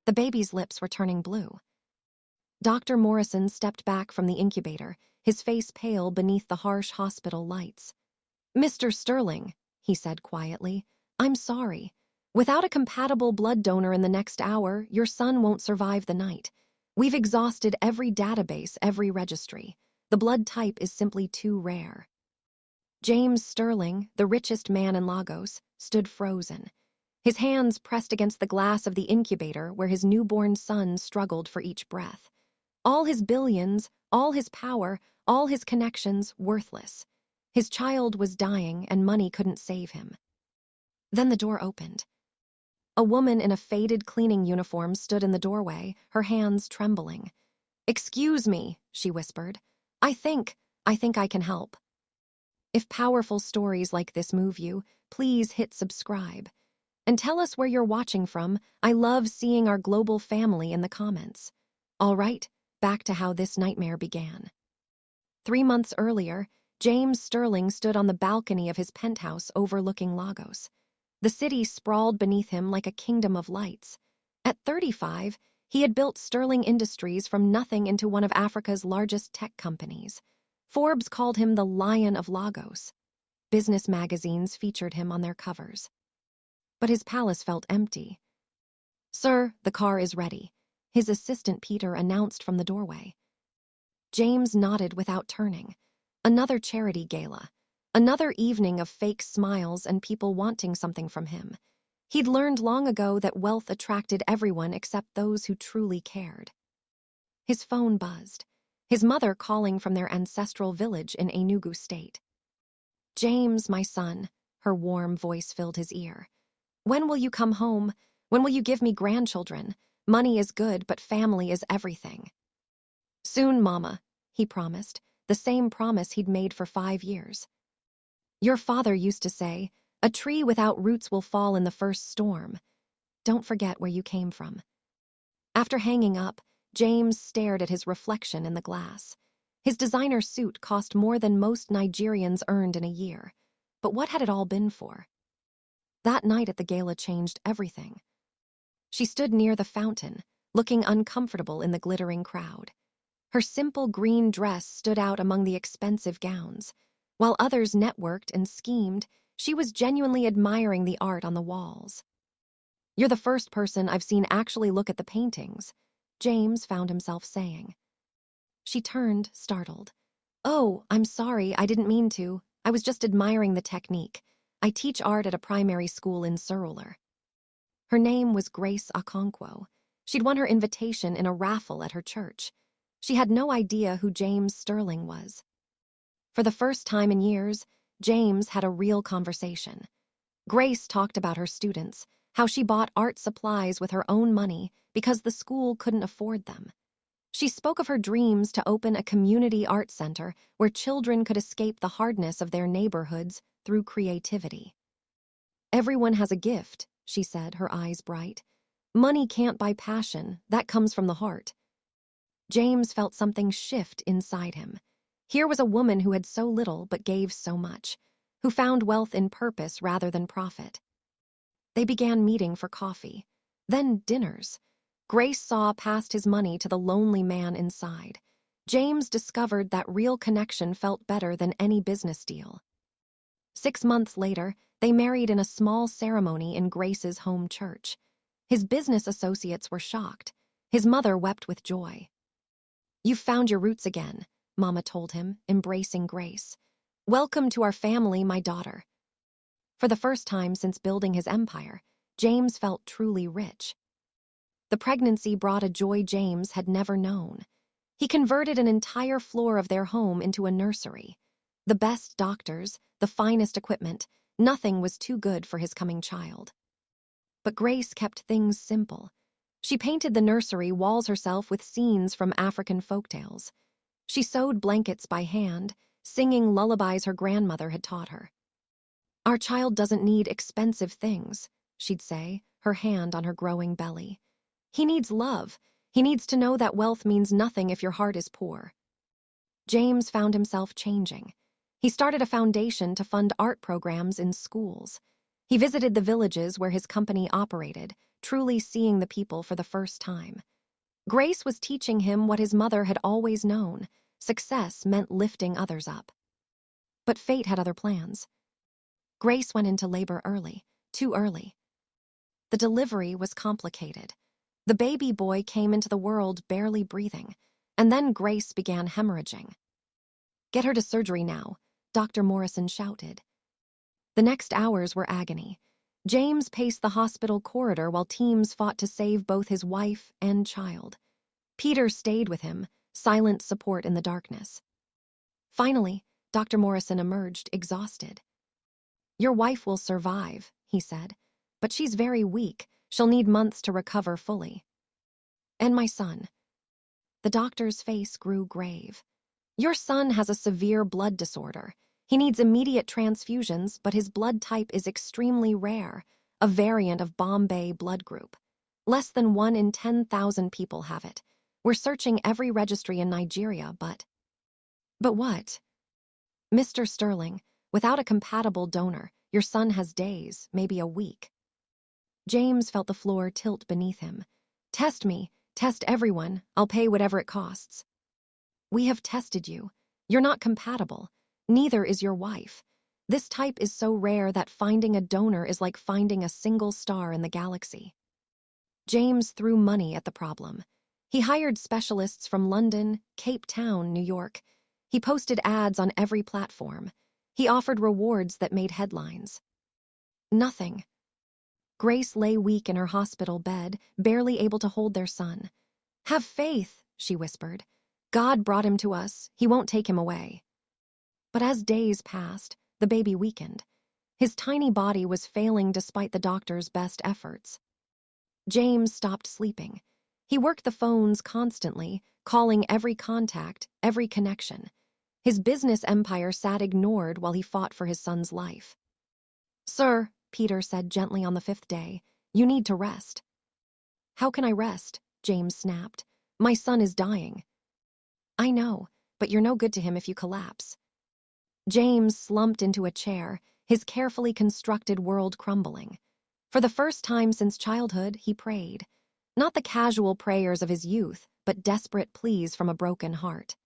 The baby's lips were turning blue. Dr. Morrison stepped back from the incubator, his face pale beneath the harsh hospital lights. "Mr. Sterling," he said quietly, "I'm sorry. Without a compatible blood donor in the next hour, your son won't survive the night. We've exhausted every database, every registry. The blood type is simply too rare." James Sterling, the richest man in Lagos, stood frozen. His hands pressed against the glass of the incubator where his newborn son struggled for each breath. All his billions, all his power, all his connections worthless. His child was dying and money couldn't save him. Then the door opened. A woman in a faded cleaning uniform stood in the doorway, her hands trembling. "Excuse me," she whispered. I think I can help." If powerful stories like this move you, please hit subscribe. And tell us where you're watching from. I love seeing our global family in the comments. All right, back to how this nightmare began. 3 months earlier, James Sterling stood on the balcony of his penthouse overlooking Lagos. The city sprawled beneath him like a kingdom of lights. At 35, he had built Sterling Industries from nothing into one of Africa's largest tech companies. Forbes called him the Lion of Lagos. Business magazines featured him on their covers. But his palace felt empty. "Sir, the car is ready," his assistant Peter announced from the doorway. James nodded without turning. Another charity gala. Another evening of fake smiles and people wanting something from him. He'd learned long ago that wealth attracted everyone except those who truly cared. His phone buzzed. His mother calling from their ancestral village in Enugu State. "James, my son," her warm voice filled his ear. "When will you come home? When will you give me grandchildren? Money is good, but family is everything." "Soon, Mama," he promised, the same promise he'd made for 5 years. "Your father used to say, 'A tree without roots will fall in the first storm.' Don't forget where you came from." After hanging up, James stared at his reflection in the glass. His designer suit cost more than most Nigerians earned in a year. But what had it all been for? That night at the gala changed everything. She stood near the fountain, looking uncomfortable in the glittering crowd. Her simple green dress stood out among the expensive gowns. While others networked and schemed, she was genuinely admiring the art on the walls. "You're the first person I've seen actually look at the paintings," James found himself saying. She turned, startled. "Oh, I'm sorry, I didn't mean to. I was just admiring the technique. I teach art at a primary school in Surulere." Her name was Grace Okonkwo. She'd won her invitation in a raffle at her church. She had no idea who James Sterling was. For the first time in years, James had a real conversation. Grace talked about her students, how she bought art supplies with her own money because the school couldn't afford them. She spoke of her dreams to open a community art center where children could escape the hardness of their neighborhoods through creativity. "Everyone has a gift," she said, her eyes bright. "Money can't buy passion, that comes from the heart." James felt something shift inside him. Here was a woman who had so little but gave so much, who found wealth in purpose rather than profit. They began meeting for coffee, then dinners. Grace saw past his money to the lonely man inside. James discovered that real connection felt better than any business deal. 6 months later, they married in a small ceremony in Grace's home church. His business associates were shocked. His mother wept with joy. "You've found your roots again," Mama told him, embracing Grace. "Welcome to our family, my daughter." For the first time since building his empire, James felt truly rich. The pregnancy brought a joy James had never known. He converted an entire floor of their home into a nursery. The best doctors, the finest equipment, nothing was too good for his coming child. But Grace kept things simple. She painted the nursery walls herself with scenes from African folktales. She sewed blankets by hand, singing lullabies her grandmother had taught her. "Our child doesn't need expensive things," she'd say, her hand on her growing belly. "He needs love. He needs to know that wealth means nothing if your heart is poor." James found himself changing. He started a foundation to fund art programs in schools. He visited the villages where his company operated, truly seeing the people for the first time. Grace was teaching him what his mother had always known: success meant lifting others up. But fate had other plans. Grace went into labor early, too early. The delivery was complicated. The baby boy came into the world barely breathing, and then Grace began hemorrhaging. "Get her to surgery now," Dr. Morrison shouted. The next hours were agony. James paced the hospital corridor while teams fought to save both his wife and child. Peter stayed with him, silent support in the darkness. Finally, Dr. Morrison emerged, exhausted. "Your wife will survive," he said, "but she's very weak. She'll need months to recover fully." "And my son." The doctor's face grew grave. "Your son has a severe blood disorder. He needs immediate transfusions, but his blood type is extremely rare, a variant of Bombay blood group. Less than 1 in 10,000 people have it. We're searching every registry in Nigeria, but..." "But what?" "Mr. Sterling, without a compatible donor, your son has days, maybe a week." James felt the floor tilt beneath him. "Test me. Test everyone. I'll pay whatever it costs." "We have tested you. You're not compatible. Neither is your wife. This type is so rare that finding a donor is like finding a single star in the galaxy." James threw money at the problem. He hired specialists from London, Cape Town, New York. He posted ads on every platform. He offered rewards that made headlines. Nothing. Grace lay weak in her hospital bed, barely able to hold their son. "Have faith," she whispered. "God brought him to us. He won't take him away." But as days passed, the baby weakened. His tiny body was failing despite the doctor's best efforts. James stopped sleeping. He worked the phones constantly, calling every contact, every connection. His business empire sat ignored while he fought for his son's life. "Sir," Peter said gently on the 5th day, "you need to rest." "How can I rest?" James snapped. "My son is dying." "I know, but you're no good to him if you collapse." James slumped into a chair, his carefully constructed world crumbling. For the first time since childhood, he prayed. Not the casual prayers of his youth, but desperate pleas from a broken heart.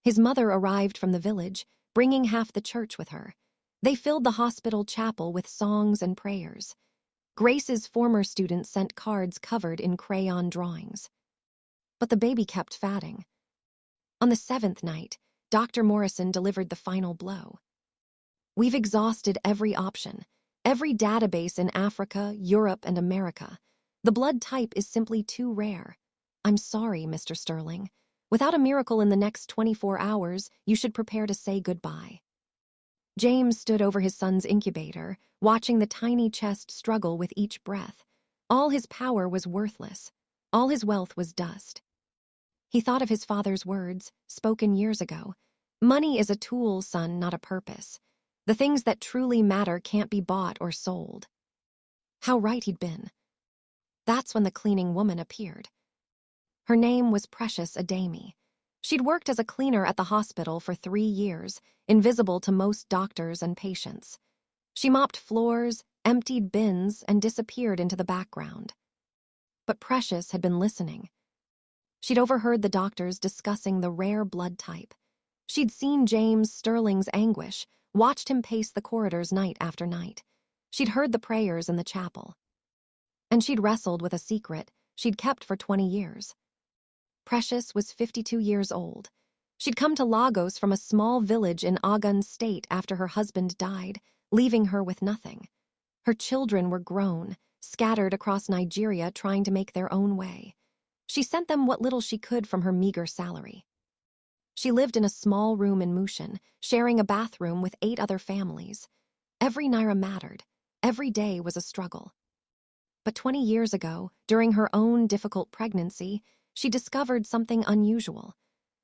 His mother arrived from the village, bringing half the church with her. They filled the hospital chapel with songs and prayers. Grace's former students sent cards covered in crayon drawings. But the baby kept fatting. On the 7th night, Dr. Morrison delivered the final blow. "We've exhausted every option, every database in Africa, Europe, and America. The blood type is simply too rare. I'm sorry, Mr. Sterling. Without a miracle in the next 24 hours, you should prepare to say goodbye." James stood over his son's incubator, watching the tiny chest struggle with each breath. All his power was worthless. All his wealth was dust. He thought of his father's words, spoken years ago. "Money is a tool, son, not a purpose. The things that truly matter can't be bought or sold." How right he'd been. That's when the cleaning woman appeared. Her name was Precious Adami. She'd worked as a cleaner at the hospital for 3 years, invisible to most doctors and patients. She mopped floors, emptied bins, and disappeared into the background. But Precious had been listening. She'd overheard the doctors discussing the rare blood type. She'd seen James Sterling's anguish, watched him pace the corridors night after night. She'd heard the prayers in the chapel. And she'd wrestled with a secret she'd kept for 20 years. Precious was 52 years old. She'd come to Lagos from a small village in Ogun State after her husband died, leaving her with nothing. Her children were grown, scattered across Nigeria trying to make their own way. She sent them what little she could from her meager salary. She lived in a small room in Mushin, sharing a bathroom with 8 other families. Every naira mattered. Every day was a struggle. But 20 years ago, during her own difficult pregnancy, she discovered something unusual.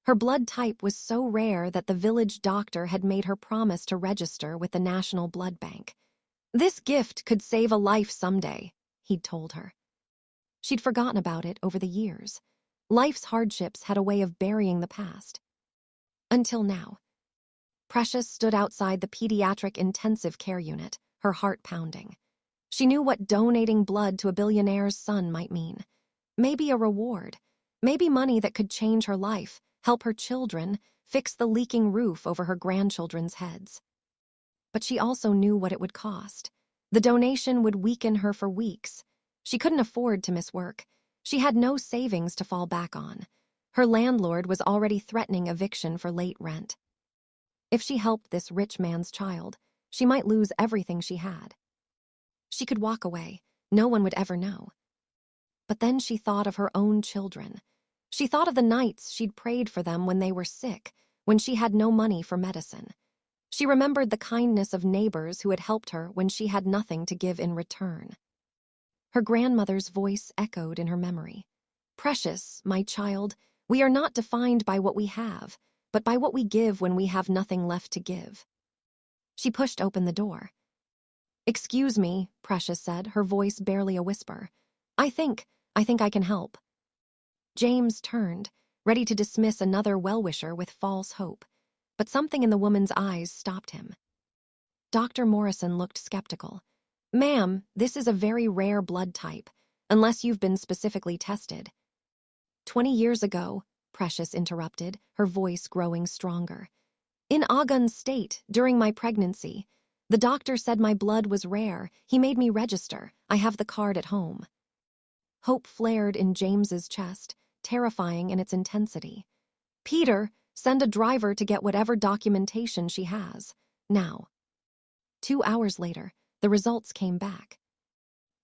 Her blood type was so rare that the village doctor had made her promise to register with the National Blood Bank. "This gift could save a life someday," he'd told her. She'd forgotten about it over the years. Life's hardships had a way of burying the past. Until now. Precious stood outside the pediatric intensive care unit, her heart pounding. She knew what donating blood to a billionaire's son might mean. Maybe a reward. Maybe money that could change her life, help her children, fix the leaking roof over her grandchildren's heads. But she also knew what it would cost. The donation would weaken her for weeks. She couldn't afford to miss work. She had no savings to fall back on. Her landlord was already threatening eviction for late rent. If she helped this rich man's child, she might lose everything she had. She could walk away. No one would ever know. But then she thought of her own children. She thought of the nights she'd prayed for them when they were sick, when she had no money for medicine. She remembered the kindness of neighbors who had helped her when she had nothing to give in return. Her grandmother's voice echoed in her memory. "Precious, my child, we are not defined by what we have, but by what we give when we have nothing left to give." She pushed open the door. "Excuse me," Precious said, her voice barely a whisper. I think I can help." James turned, ready to dismiss another well-wisher with false hope, but something in the woman's eyes stopped him. Dr. Morrison looked skeptical. "Ma'am, this is a very rare blood type, unless you've been specifically tested." 20 years ago, Precious interrupted, her voice growing stronger. "In Agun's state, during my pregnancy, the doctor said my blood was rare. He made me register. I have the card at home." Hope flared in James's chest, terrifying in its intensity. "Peter, send a driver to get whatever documentation she has. Now." 2 hours later, the results came back.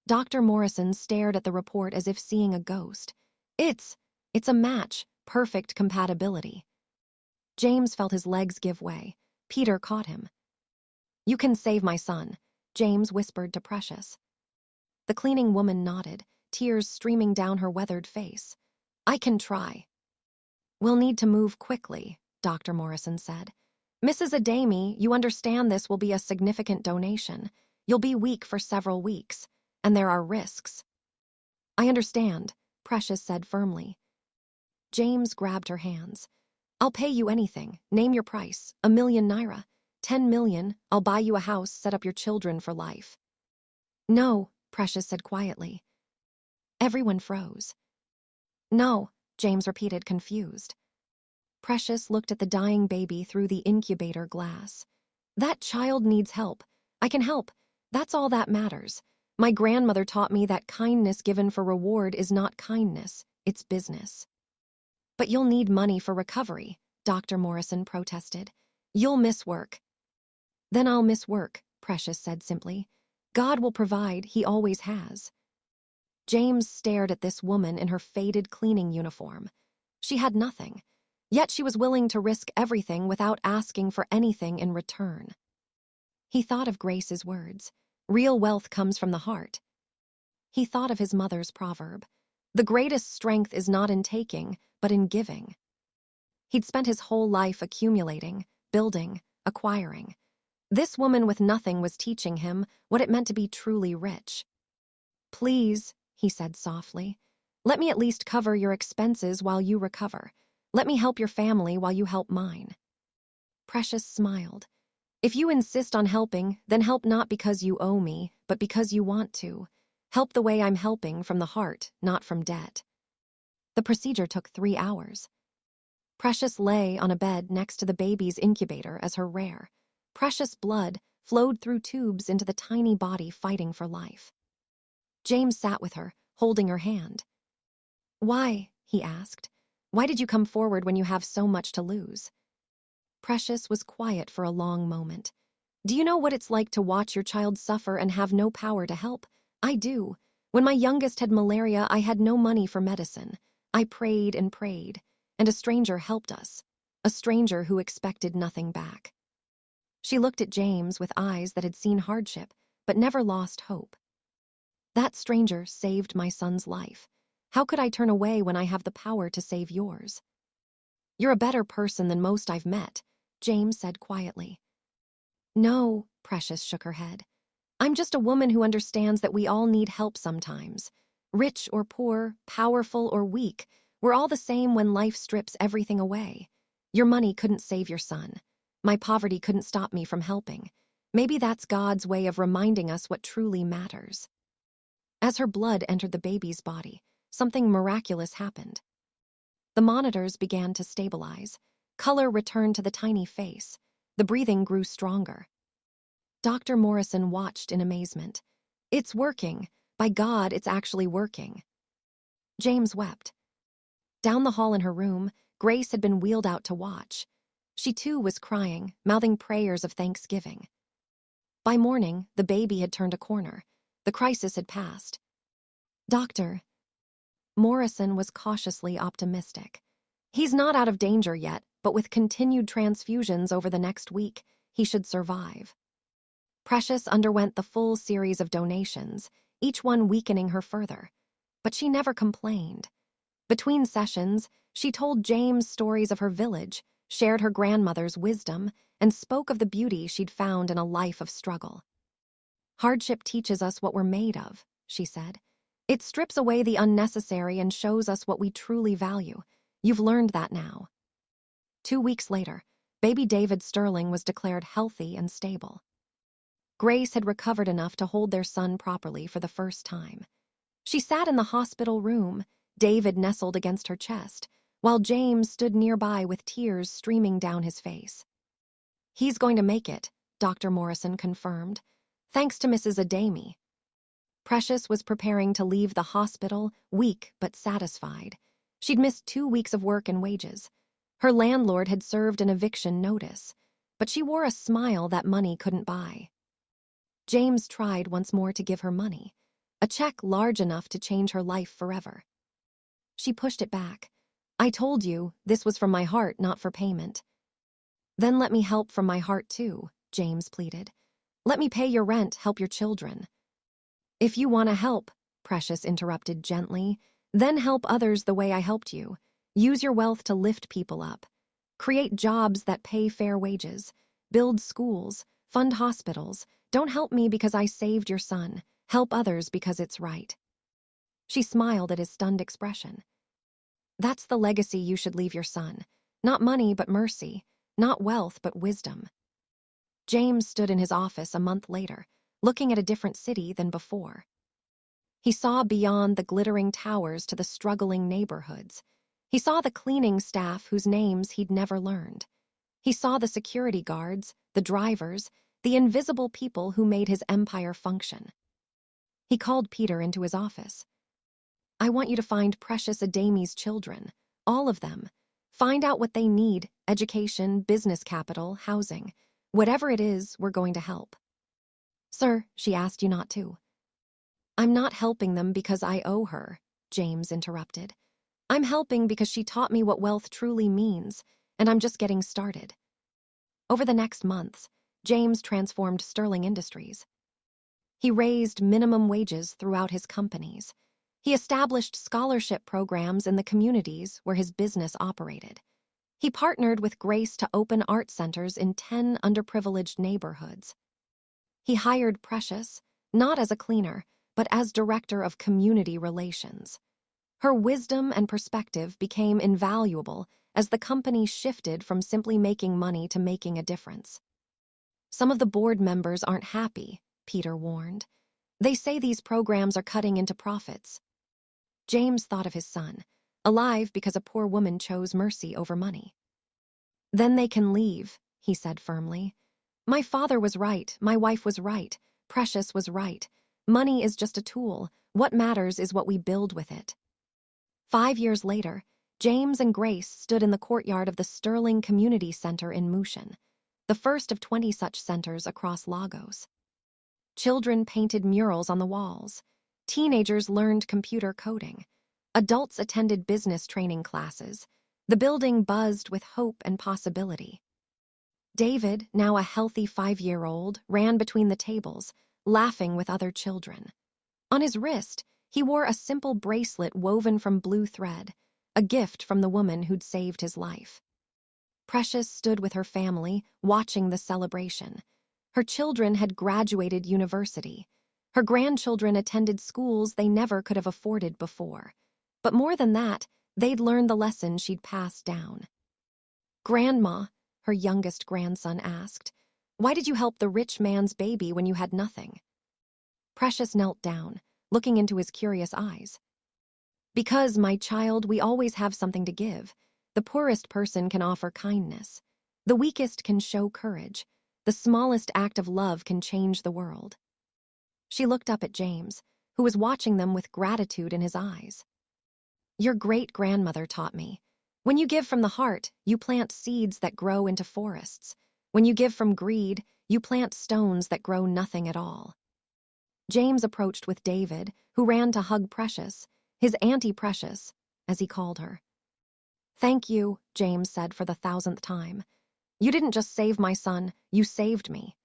Dr. Morrison stared at the report as if seeing a ghost. It's a match, perfect compatibility." James felt his legs give way. Peter caught him. "You can save my son," James whispered to Precious. The cleaning woman nodded, tears streaming down her weathered face. "I can try." "We'll need to move quickly," Dr. Morrison said. "Mrs. Adami, you understand this will be a significant donation. You'll be weak for several weeks, and there are risks." "I understand," Precious said firmly. James grabbed her hands. "I'll pay you anything. Name your price. 1,000,000 naira. 10 million. I'll buy you a house, set up your children for life." "No," Precious said quietly. Everyone froze. "No," James repeated, confused. Precious looked at the dying baby through the incubator glass. "That child needs help. I can help. That's all that matters. My grandmother taught me that kindness given for reward is not kindness, it's business." "But you'll need money for recovery," Dr. Morrison protested. "You'll miss work." "Then I'll miss work," Precious said simply. "God will provide, he always has." James stared at this woman in her faded cleaning uniform. She had nothing, yet she was willing to risk everything without asking for anything in return. He thought of Grace's words, "Real wealth comes from the heart." He thought of his mother's proverb, "The greatest strength is not in taking, but in giving." He'd spent his whole life accumulating, building, acquiring. This woman with nothing was teaching him what it meant to be truly rich. "Please," he said softly, "let me at least cover your expenses while you recover. Let me help your family while you help mine." Precious smiled. "If you insist on helping, then help not because you owe me, but because you want to. Help the way I'm helping, from the heart, not from debt." The procedure took 3 hours. Precious lay on a bed next to the baby's incubator as her rare. Precious blood flowed through tubes into the tiny body fighting for life. James sat with her, holding her hand. "Why?" he asked. "Why did you come forward when you have so much to lose?" Precious was quiet for a long moment. "Do you know what it's like to watch your child suffer and have no power to help? I do. When my youngest had malaria, I had no money for medicine. I prayed, and a stranger helped us. A stranger who expected nothing back." She looked at James with eyes that had seen hardship, but never lost hope. "That stranger saved my son's life. How could I turn away when I have the power to save yours?" "You're a better person than most I've met," James said quietly. "No," Precious shook her head. "I'm just a woman who understands that we all need help sometimes. Rich or poor, powerful or weak, we're all the same when life strips everything away. Your money couldn't save your son. My poverty couldn't stop me from helping. Maybe that's God's way of reminding us what truly matters. As her blood entered the baby's body, something miraculous happened. The monitors began to stabilize. Color returned to the tiny face. The breathing grew stronger. Dr. Morrison watched in amazement. It's working. By God, it's actually working. James wept. Down the hall in her room, Grace had been wheeled out to watch. She too was crying, mouthing prayers of thanksgiving. By morning, the baby had turned a corner. The crisis had passed. Doctor. Morrison was cautiously optimistic. He's not out of danger yet, but with continued transfusions over the next week, he should survive. Precious underwent the full series of donations, each one weakening her further. But she never complained. Between sessions, she told James stories of her village, shared her grandmother's wisdom, and spoke of the beauty she'd found in a life of struggle. Hardship teaches us what we're made of, she said. It strips away the unnecessary and shows us what we truly value. You've learned that now. 2 weeks later, baby David Sterling was declared healthy and stable. Grace had recovered enough to hold their son properly for the first time. She sat in the hospital room, David nestled against her chest, while James stood nearby with tears streaming down his face. He's going to make it, Dr. Morrison confirmed, thanks to Mrs. Adami. Precious was preparing to leave the hospital, weak but satisfied. She'd missed 2 weeks of work and wages. Her landlord had served an eviction notice, but she wore a smile that money couldn't buy. James tried once more to give her money, a check large enough to change her life forever. She pushed it back. I told you, this was from my heart, not for payment. Then let me help from my heart too, James pleaded. Let me pay your rent, help your children. If you want to help, Precious interrupted gently, then help others the way I helped you. Use your wealth to lift people up. Create jobs that pay fair wages. Build schools. Fund hospitals. Don't help me because I saved your son. Help others because it's right. She smiled at his stunned expression. That's the legacy you should leave your son. Not money, but mercy. Not wealth, but wisdom. James stood in his office a month later, looking at a different city than before. He saw beyond the glittering towers to the struggling neighborhoods. He saw the cleaning staff whose names he'd never learned. He saw the security guards, the drivers, the invisible people who made his empire function. He called Peter into his office. I want you to find Precious Adami's children, all of them. Find out what they need, education, business capital, housing. Whatever it is, we're going to help. Sir, she asked you not to. I'm not helping them because I owe her, James interrupted. I'm helping because she taught me what wealth truly means, and I'm just getting started. Over the next months, James transformed Sterling Industries. He raised minimum wages throughout his companies. He established scholarship programs in the communities where his business operated. He partnered with Grace to open art centers in 10 underprivileged neighborhoods. He hired Precious, not as a cleaner, but as director of community relations. Her wisdom and perspective became invaluable as the company shifted from simply making money to making a difference. Some of the board members aren't happy, Peter warned. They say these programs are cutting into profits. James thought of his son, alive because a poor woman chose mercy over money. Then they can leave, he said firmly. My father was right, my wife was right, Precious was right. Money is just a tool. What matters is what we build with it. 5 years later, James and Grace stood in the courtyard of the Sterling Community Center in Mushin, the first of 20 such centers across Lagos. Children painted murals on the walls. Teenagers learned computer coding. Adults attended business training classes. The building buzzed with hope and possibility. David, now a healthy 5-year-old, ran between the tables, laughing with other children. On his wrist, he wore a simple bracelet woven from blue thread, a gift from the woman who'd saved his life. Precious stood with her family, watching the celebration. Her children had graduated university. Her grandchildren attended schools they never could have afforded before. But more than that, they'd learned the lesson she'd passed down. Grandma, her youngest grandson asked, Why did you help the rich man's baby when you had nothing? Precious knelt down, looking into his curious eyes. Because, my child, we always have something to give. The poorest person can offer kindness. The weakest can show courage. The smallest act of love can change the world. She looked up at James, who was watching them with gratitude in his eyes. Your great-grandmother taught me. When you give from the heart, you plant seeds that grow into forests. When you give from greed, you plant stones that grow nothing at all. James approached with David, who ran to hug Precious, his Auntie Precious, as he called her. Thank you, James said for the 1,000th time. You didn't just save my son, you saved me.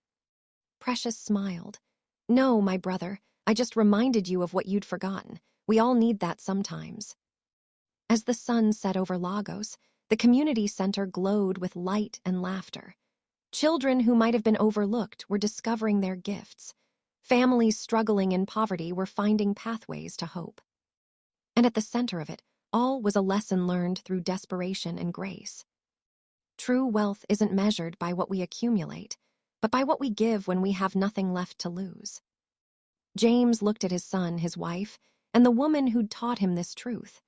Precious smiled. No, my brother, I just reminded you of what you'd forgotten. We all need that sometimes. As the sun set over Lagos, the community center glowed with light and laughter. Children who might have been overlooked were discovering their gifts. Families struggling in poverty were finding pathways to hope. And at the center of it, all was a lesson learned through desperation and grace. True wealth isn't measured by what we accumulate, but by what we give when we have nothing left to lose. James looked at his son, his wife, and the woman who'd taught him this truth.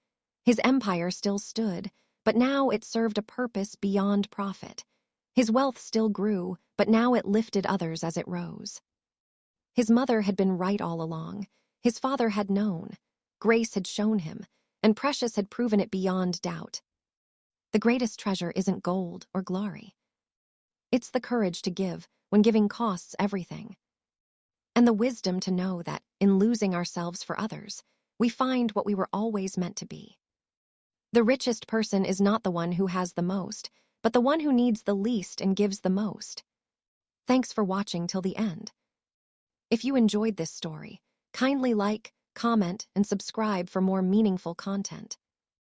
His empire still stood, but now it served a purpose beyond profit. His wealth still grew, but now it lifted others as it rose. His mother had been right all along. His father had known. Grace had shown him, and Precious had proven it beyond doubt. The greatest treasure isn't gold or glory. It's the courage to give when giving costs everything. And the wisdom to know that, in losing ourselves for others, we find what we were always meant to be. The richest person is not the one who has the most, but the one who needs the least and gives the most. Thanks for watching till the end. If you enjoyed this story, kindly like, comment, and subscribe for more meaningful content.